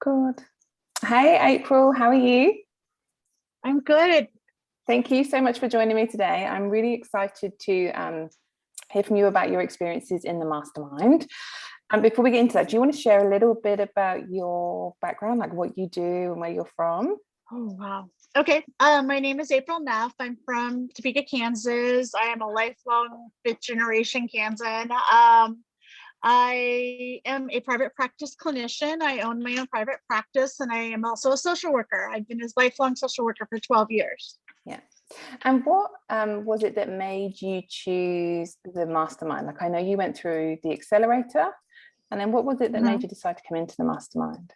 Good. Hey, April, how are you? I'm good. Thank you so much for joining me today. I'm really excited to hear from you about your experiences in the mastermind. And before we get into that, do you want to share a little bit about your background, like what you do and where you're from? Oh, wow. Okay. My name is April Neff. I'm from Topeka, Kansas. I am a lifelong fifth generation Kansan. I am a private practice clinician. I own my own private practice, and I am also a social worker. I've been a lifelong social worker for 12 years. Yeah. And what was it that made you choose the mastermind? Like, I know you went through the accelerator, and then what was it that made you decide to come into the mastermind?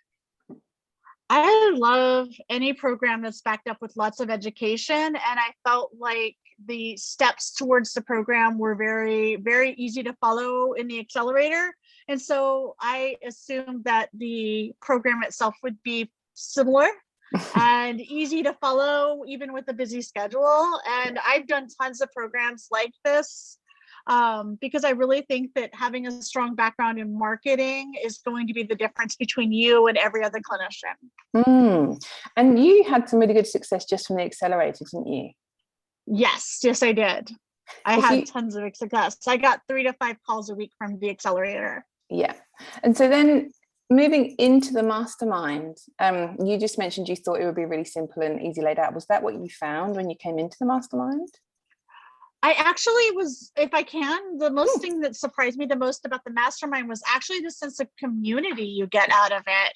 I love any program that's backed up with lots of education, and I felt like the steps towards the program were very, very easy to follow in the accelerator. And so I assumed that the program itself would be similar and easy to follow, even with a busy schedule. And I've done tons of programs like this because I really think that having a strong background in marketing is going to be the difference between you and every other clinician. And you had some really good success just from the accelerator, didn't you? Yes, I did. I had tons of success. I got 3 to 5 calls a week from the accelerator. Yeah. And so then moving into the mastermind, you just mentioned you thought it would be really simple and easy laid out. Was that what you found when you came into the mastermind? I actually was, if I can, the most thing that surprised me the most about the mastermind was actually the sense of community you get out of it.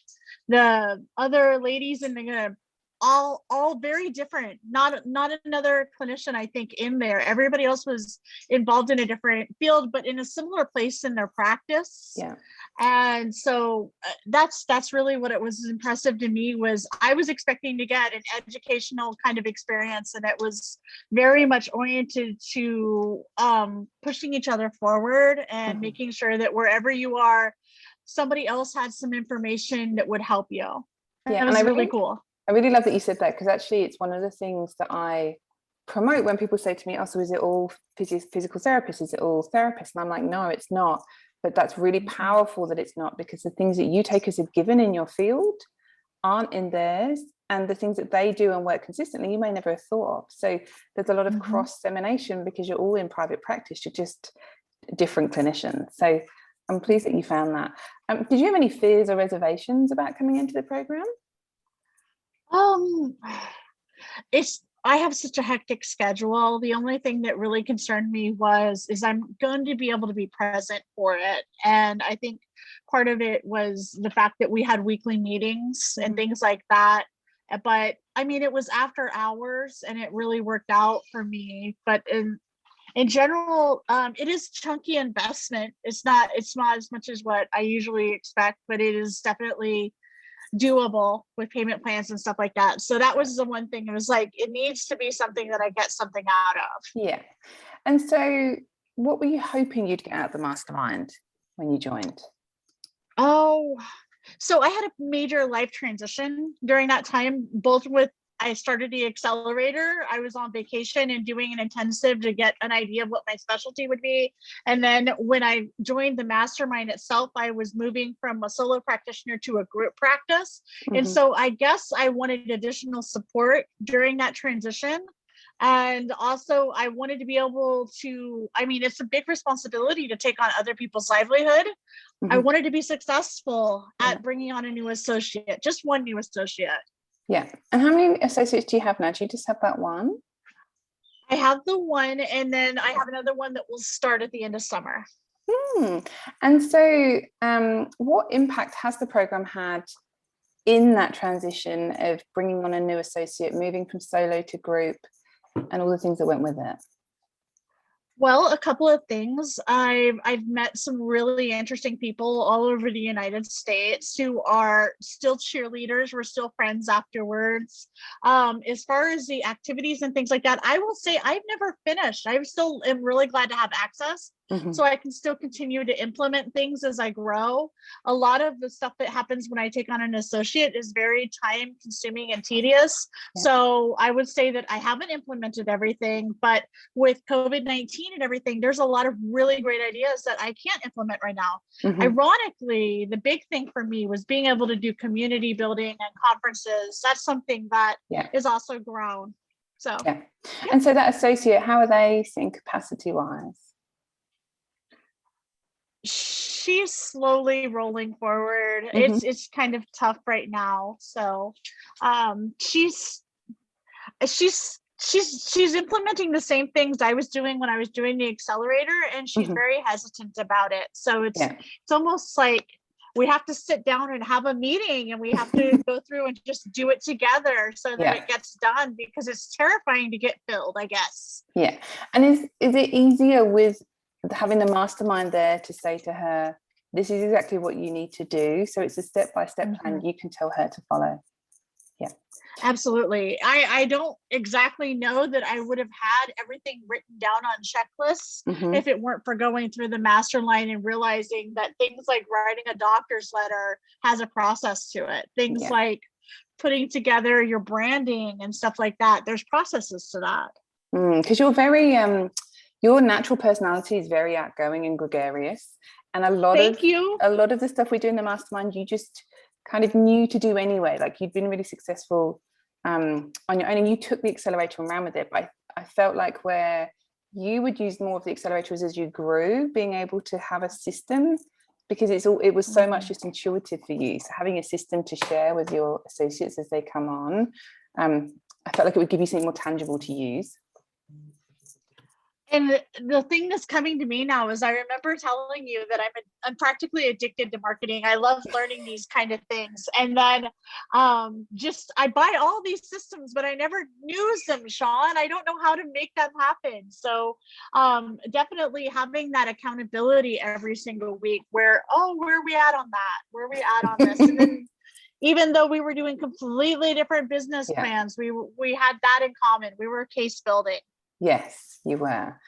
The other ladies in the all very different, not another clinician I think in there. Everybody else was involved in a different field but in a similar place in their practice. Yeah. And so that's really what it was impressive to me. Was I was expecting to get an educational kind of experience, and it was very much oriented to pushing each other forward and making sure that wherever you are, somebody else had some information that would help you. Yeah, it was really cool. I really love that you said that, because actually it's one of the things that I promote when people say to me, oh, so is it all physical therapists? Is it all therapists? And I'm like, no, it's not. But that's really powerful that it's not, because the things that you take as a given in your field aren't in theirs. And the things that they do and work consistently, you may never have thought of. So there's a lot of cross-semination because you're all in private practice. You're just different clinicians. So I'm pleased that you found that. Did you have any fears or reservations about coming into the program? I have such a hectic schedule. The only thing that really concerned me is I'm going to be able to be present for it. And I think part of it was the fact that we had weekly meetings and things like that. But I mean, it was after hours and it really worked out for me. But in general, it is chunky investment. It's not as much as what I usually expect, but it is definitely doable with payment plans and stuff like that. So that was the one thing. It was like, it needs to be something that I get something out of. Yeah. And so what were you hoping you'd get out of the mastermind when you joined? Oh, so I had a major life transition during that time, I started the accelerator. I was on vacation and doing an intensive to get an idea of what my specialty would be. And then when I joined the mastermind itself, I was moving from a solo practitioner to a group practice. And so I guess I wanted additional support during that transition. And also I wanted to be able to, I mean, it's a big responsibility to take on other people's livelihood. I wanted to be successful at bringing on a new associate, just one new associate. Yeah. And how many associates do you have now? Do you just have that one? I have the one, and then I have another one that will start at the end of summer. And so what impact has the program had in that transition of bringing on a new associate, moving from solo to group, and all the things that went with it? Well, a couple of things. I've met some really interesting people all over the United States who are still cheerleaders. We're still friends afterwards. As far as the activities and things like that, I will say I've never finished. I still am really glad to have access so I can still continue to implement things as I grow. A lot of the stuff that happens when I take on an associate is very time consuming and tedious. Yeah. So I would say that I haven't implemented everything, but with COVID-19 and everything, there's a lot of really great ideas that I can't implement right now. Ironically, the big thing for me was being able to do community building and conferences. That's something that is also grown. So and so that associate, how are they sitting capacity wise? She's slowly rolling forward. It's kind of tough right now. So she's implementing the same things I was doing when I was doing the accelerator, and she's very hesitant about it. So it's almost like we have to sit down and have a meeting, and we have to go through and just do it together so that it gets done, because it's terrifying to get filled, I guess. Yeah. And is it easier with having the mastermind there to say to her, this is exactly what you need to do? So it's a step-by-step plan you can tell her to follow. Yeah, absolutely. I don't exactly know that I would have had everything written down on checklists if it weren't for going through the mastermind and realizing that things like writing a doctor's letter has a process to it. Things like putting together your branding and stuff like that. There's processes to that. Because you're very your natural personality is very outgoing and gregarious, and a lot of the stuff we do in the mastermind you just kind of knew to do anyway. Like, you'd been really successful on your own, and you took the accelerator and ran with it. But I felt like where you would use more of the accelerators as you grew, being able to have a system, because it was so much just intuitive for you. So having a system to share with your associates as they come on, I felt like it would give you something more tangible to use. And the thing that's coming to me now is I remember telling you that I'm practically addicted to marketing. I love learning these kind of things. And then I buy all these systems, but I never use them, Sean. I don't know how to make them happen. So definitely having that accountability every single week where are we at on that? Where are we at on this? And then even though we were doing completely different business plans, we had that in common. We were case building. Yes, you were.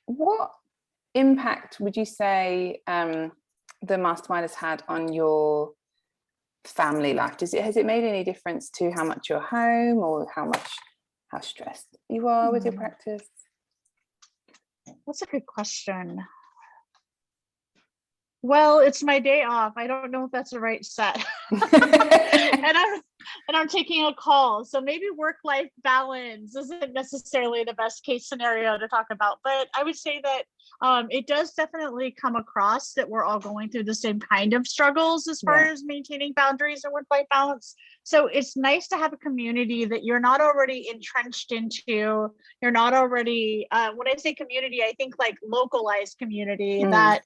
What impact would you say the mastermind has had on your family life? Has it made any difference to how much you're home, or how stressed you are with your practice? That's a good question. Well, it's my day off. I don't know if that's the right set. and I'm taking a call. So maybe work-life balance isn't necessarily the best case scenario to talk about. But I would say that it does definitely come across that we're all going through the same kind of struggles as far as maintaining boundaries and work-life balance. So it's nice to have a community that you're not already entrenched into. You're not already, when I say community, I think like localized community that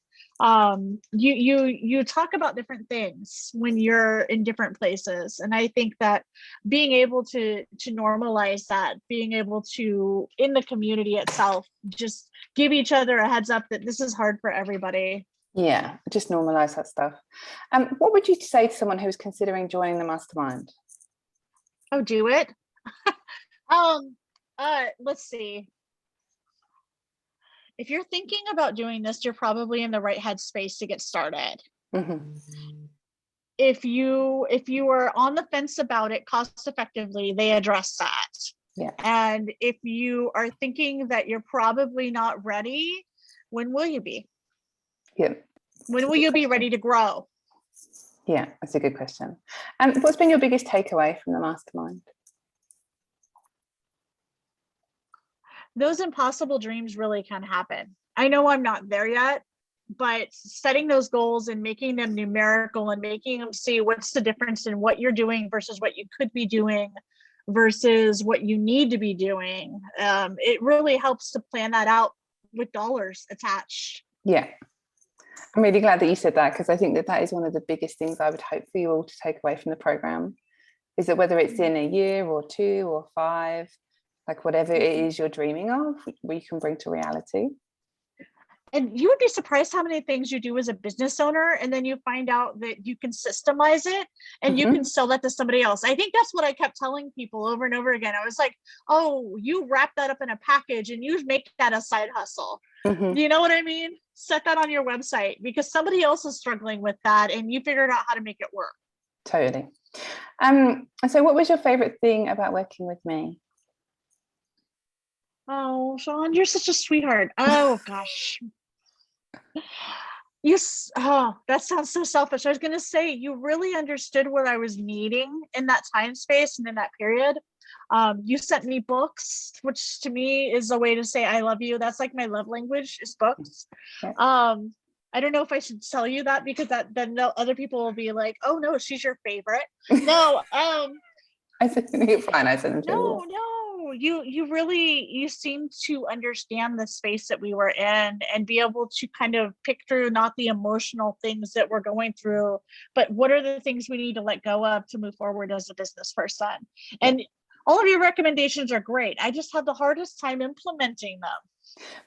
you talk about different things when you're in different places. And I think that being able to normalize that, being able to, in the community itself, just give each other a heads up that this is hard for everybody. Yeah, just normalize that stuff. What would you say to someone who's considering joining the mastermind? Oh, do it. Let's see. If you're thinking about doing this, you're probably in the right headspace to get started. If you are on the fence about it cost effectively, they address that. Yeah. And if you are thinking that you're probably not ready, when will you be? Yeah. When will you be ready to grow? Yeah, that's a good question. What's been your biggest takeaway from the mastermind? Those impossible dreams really can happen. I know I'm not there yet, but setting those goals and making them numerical and making them see what's the difference in what you're doing versus what you could be doing versus what you need to be doing. It really helps to plan that out with dollars attached. Yeah. I'm really glad that you said that, because I think that is one of the biggest things I would hope for you all to take away from the program, is that whether it's in a year or 2 or 5, like whatever it is you're dreaming of, we can bring to reality. And you would be surprised how many things you do as a business owner, and then you find out that you can systemize it and you can sell that to somebody else. I think that's what I kept telling people over and over again. I was like, oh, you wrap that up in a package and you make that a side hustle. You know what I mean? Set that on your website because somebody else is struggling with that and you figured out how to make it work. Totally. So what was your favorite thing about working with me? Oh, Sean, you're such a sweetheart. Oh gosh. Yes. Oh, that sounds so selfish. I was going to say, you really understood what I was needing in that time space and in that period. You sent me books, which to me is a way to say I love you. That's like my love language is books. Yeah. I don't know if I should tell you that because that then other people will be like, oh no, she's your favorite. No, I said, you're fine. I said, no, you seem to understand the space that we were in and be able to kind of pick through not the emotional things that we're going through, but what are the things we need to let go of to move forward as a business person. And all of your recommendations are great. I just have the hardest time implementing them.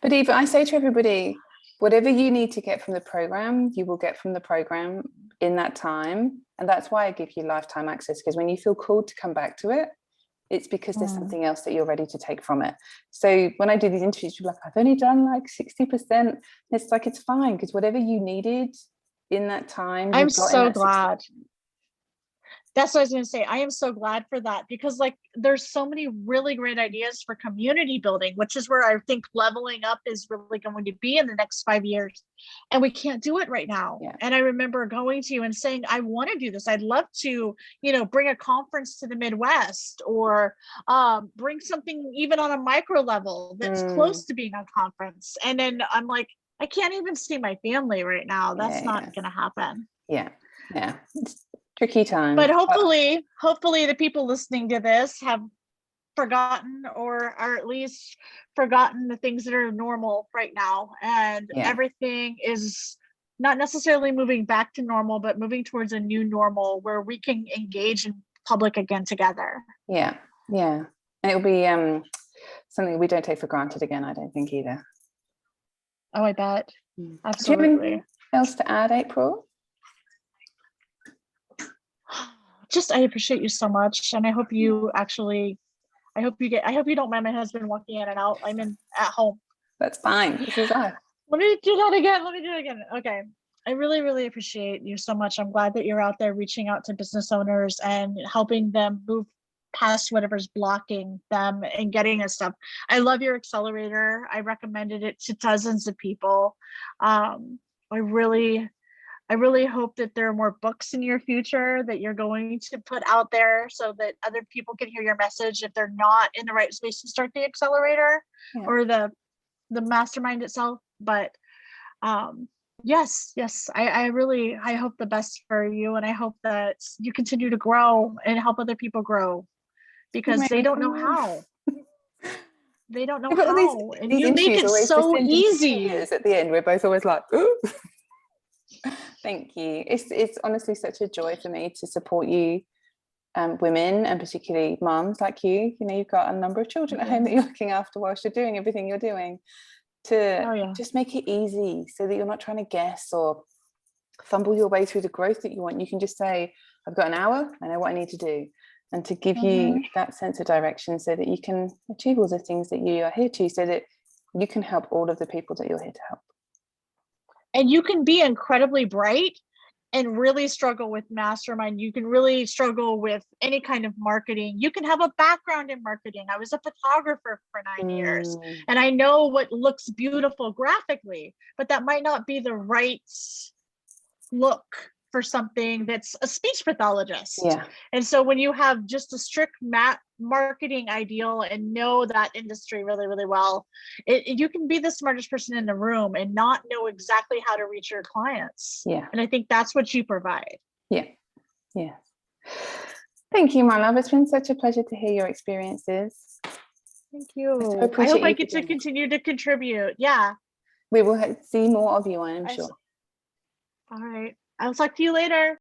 But even I say to everybody, whatever you need to get from the program, you will get from the program in that time. And that's why I give you lifetime access, because when you feel called to come back to it, it's because there's something else that you're ready to take from it. So when I do these interviews, people are like, I've only done like 60%. It's like, it's fine, because whatever you needed in that time, I'm so glad. That's what I was going to say. I am so glad for that because like there's so many really great ideas for community building, which is where I think leveling up is really going to be in the next 5 years. And we can't do it right now. Yeah. And I remember going to you and saying, I want to do this. I'd love to, bring a conference to the Midwest or bring something even on a micro level that's close to being a conference. And then I'm like, I can't even see my family right now. That's not going to happen. Yeah. Yeah. Tricky time. But hopefully the people listening to this have forgotten or are at least forgotten the things that are normal right now. And everything is not necessarily moving back to normal, but moving towards a new normal where we can engage in public again together. Yeah. Yeah. And it'll be something we don't take for granted again, I don't think either. Oh, I bet. Absolutely. Do you have anything else to add, April? I appreciate you so much. And I hope you don't mind my husband walking in and out. I'm at home. That's fine. This is life. Let me do that again. Okay. I really, really appreciate you so much. I'm glad that you're out there reaching out to business owners and helping them move past whatever's blocking them and getting this stuff. I love your accelerator. I recommended it to dozens of people. I really hope that there are more books in your future that you're going to put out there so that other people can hear your message if they're not in the right space to start the accelerator or the mastermind itself. But yes, I hope the best for you. And I hope that you continue to grow and help other people grow because they don't know how. They don't know how. And you make it so easy. At the end, we're both always like, ooh. Thank you. It's honestly such a joy for me to support you, women, and particularly moms like you. You've got a number of children at home that you're looking after whilst you're doing everything you're doing, to just make it easy so that you're not trying to guess or fumble your way through the growth that you want. You can just say, I've got an hour, I know what I need to do, and to give you that sense of direction so that you can achieve all the things that you are here to, so that you can help all of the people that you're here to help. And you can be incredibly bright and really struggle with mastermind. You can really struggle with any kind of marketing. You can have a background in marketing. I was a photographer for 9 years, and I know what looks beautiful graphically, but that might not be the right look for something that's a speech pathologist. Yeah. And so when you have just a strict marketing ideal and know that industry really, really well, you can be the smartest person in the room and not know exactly how to reach your clients. Yeah. And I think that's what you provide. Yeah. Yeah. Thank you, my love. It's been such a pleasure to hear your experiences. Thank you. I hope I get to continue to contribute. Yeah. We will see more of you, I am sure. All right. I'll talk to you later.